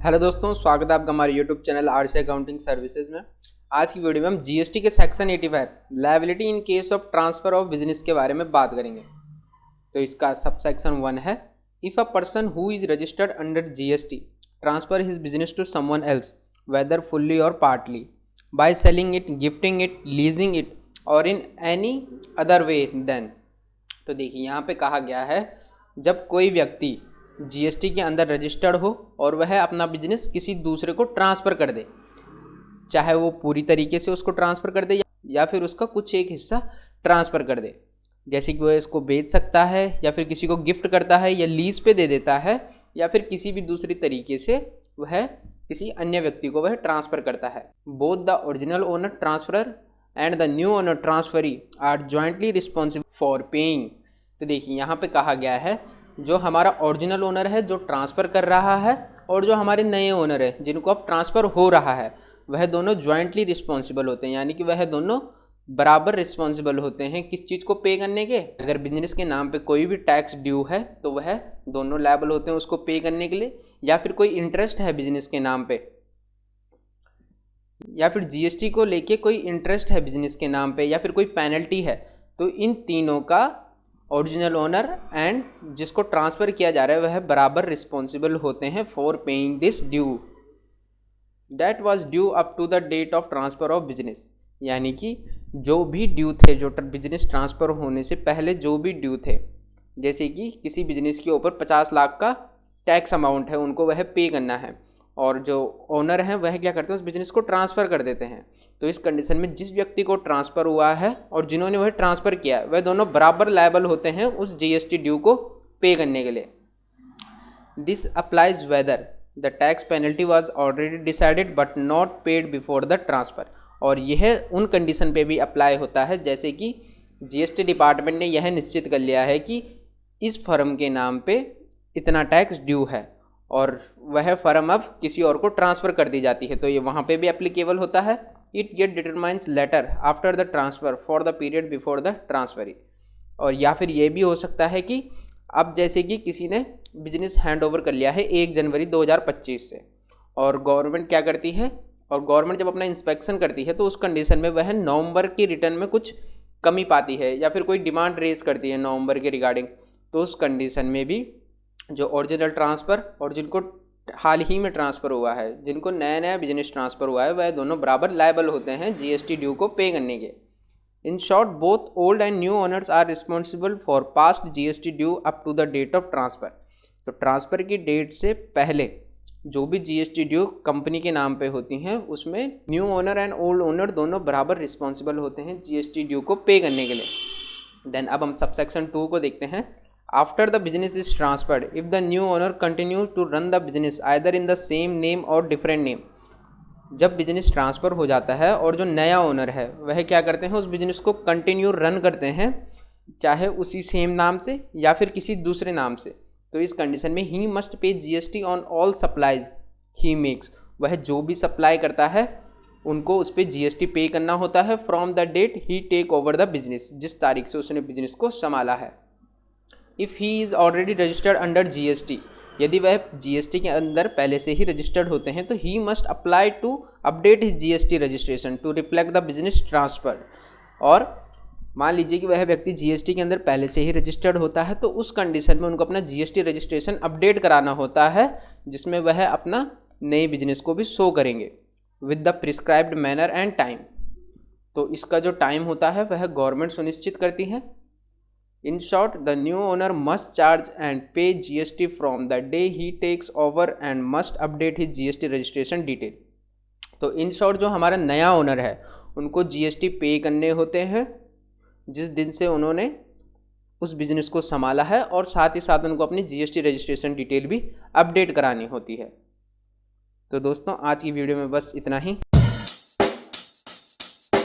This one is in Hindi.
हेलो दोस्तों, स्वागत है आपका हमारे YouTube channel RC accounting services में। आज की वीडियो में हम जीएसटी के section 85 liability in case of transfer of business के बारे में बात करेंगे। तो इसका सब सेक्शन 1 है, if a person who is registered under GST transfer his business to someone else whether fully और partly by selling it, gifting it, leasing it और in any other way then. तो देखिए यहाँ पे कहा गया है, जब कोई व्यक्ति जीएसटी के अंदर रजिस्टर्ड हो और वह अपना बिजनेस किसी दूसरे को ट्रांसफ़र कर दे, चाहे वो पूरी तरीके से उसको ट्रांसफ़र कर दे या फिर उसका कुछ एक हिस्सा ट्रांसफ़र कर दे, जैसे कि वह इसको बेच सकता है या फिर किसी को गिफ्ट करता है या लीज पे दे देता है या फिर किसी भी दूसरी तरीके से वह किसी अन्य व्यक्ति को वह ट्रांसफ़र करता है। Both the original owner transferor and the new owner transferee are jointly responsible for paying. तो देखिए यहाँ पे कहा गया है, जो हमारा ओरिजिनल ओनर है जो ट्रांसफ़र कर रहा है और जो हमारे नए ओनर है जिनको अब ट्रांसफ़र हो रहा है, वह दोनों जॉइंटली रिस्पॉन्सिबल होते हैं, यानी कि वह दोनों बराबर रिस्पॉन्सिबल होते हैं किस चीज़ को पे करने के। अगर बिजनेस के नाम पे कोई भी टैक्स ड्यू है तो वह दोनों लायबल होते हैं उसको पे करने के लिए, या फिर कोई इंटरेस्ट है बिजनेस के नाम पे या फिर जीएसटी को लेके कोई इंटरेस्ट है बिजनेस के नाम पे या फिर कोई पेनल्टी है, तो इन तीनों का ओरिजिनल ओनर एंड जिसको ट्रांसफ़र किया जा रहा है वह बराबर रिस्पॉन्सिबल होते हैं for paying this due that was due up to the date of transfer of business. यानी कि जो भी ड्यू थे, जो बिजनेस ट्रांसफ़र होने से पहले जो भी ड्यू थे, जैसे कि किसी बिजनेस के ऊपर 50 लाख का टैक्स अमाउंट है, उनको वह पे करना है और जो ओनर हैं वह क्या करते हैं, उस बिजनेस को ट्रांसफ़र कर देते हैं। तो इस कंडीशन में जिस व्यक्ति को ट्रांसफ़र हुआ है और जिन्होंने वह ट्रांसफ़र किया है वह दोनों बराबर लायबल होते हैं उस जीएसटी ड्यू को पे करने के लिए। This applies whether the tax penalty was already decided but not paid before the transfer. और यह उन कंडीशन पे भी अप्लाई होता है जैसे कि जीएसटी डिपार्टमेंट ने यह निश्चित कर लिया है कि इस फर्म के नाम पे इतना टैक्स ड्यू है और वह फर्म अब किसी और को ट्रांसफ़र कर दी जाती है, तो ये वहाँ पे भी एप्लीकेबल होता है। It get determines later after the transfer for the period before the transferee. और या फिर ये भी हो सकता है कि अब जैसे कि किसी ने बिजनेस हैंड ओवर कर लिया है 1 जनवरी 2025 से, और गवर्नमेंट क्या करती है, और गवर्नमेंट जब अपना इंस्पेक्शन करती है तो उस कंडीशन में वह नवंबर की रिटर्न में कुछ कमी पाती है या फिर कोई डिमांड रेज करती है नवंबर के रिगार्डिंग, तो उस कंडीशन में भी जो ओरिजिनल ट्रांसफ़र और जिनको हाल ही में ट्रांसफ़र हुआ है, जिनको नया नया बिजनेस ट्रांसफ़र हुआ है, वह दोनों बराबर लायबल होते हैं जीएसटी ड्यू को पे करने के। In short both old and new owners are responsible for past GST due up to the date of transfer. तो ट्रांसफ़र की डेट से पहले जो भी जीएसटी ड्यू कंपनी के नाम पे होती हैं उसमें new owner and old owner दोनों बराबर रिस्पॉन्सिबल होते हैं जीएसटी ड्यू को पे करने के लिए। देन अब हम सबसेक्शन 2 को देखते हैं। After the business is transferred, if the new owner continues to run the business either in the same name or different name, जब बिजनेस ट्रांसफ़र हो जाता है और जो नया ओनर है वह क्या करते हैं, उस बिजनेस को कंटिन्यू रन करते हैं चाहे उसी सेम नाम से या फिर किसी दूसरे नाम से, तो इस कंडीशन में he must pay GST on all supplies he makes. वह जो भी सप्लाई करता है उनको उस पर जीएसटी पे करना होता है from the date he take over the business, जिस तारीख से उसने बिजनेस को संभाला है। If he is already registered under GST, यदि वह जीएसटी के अंदर पहले से ही रजिस्टर्ड होते हैं तो he must apply to update his GST registration to reflect the business transfer. और मान लीजिए कि वह व्यक्ति जीएसटी के अंदर पहले से ही रजिस्टर्ड होता है तो उस कंडीशन में उनको अपना जीएसटी रजिस्ट्रेशन अपडेट कराना होता है, जिसमें वह अपना नए बिजनेस को भी शो करेंगे with the prescribed manner and time. तो इसका जो टाइम होता है वह गवर्नमेंट सुनिश्चित करती है। In short, the new owner must charge and pay GST from the day he takes over and must update his GST registration detail. तो इन शॉर्ट जो हमारा नया ओनर है उनको जीएसटी पे करने होते हैं जिस दिन से उन्होंने उस बिज़नेस को संभाला है, और साथ ही साथ उनको अपनी जीएसटी रजिस्ट्रेशन डिटेल भी अपडेट करानी होती है। तो दोस्तों आज की वीडियो में बस इतना ही।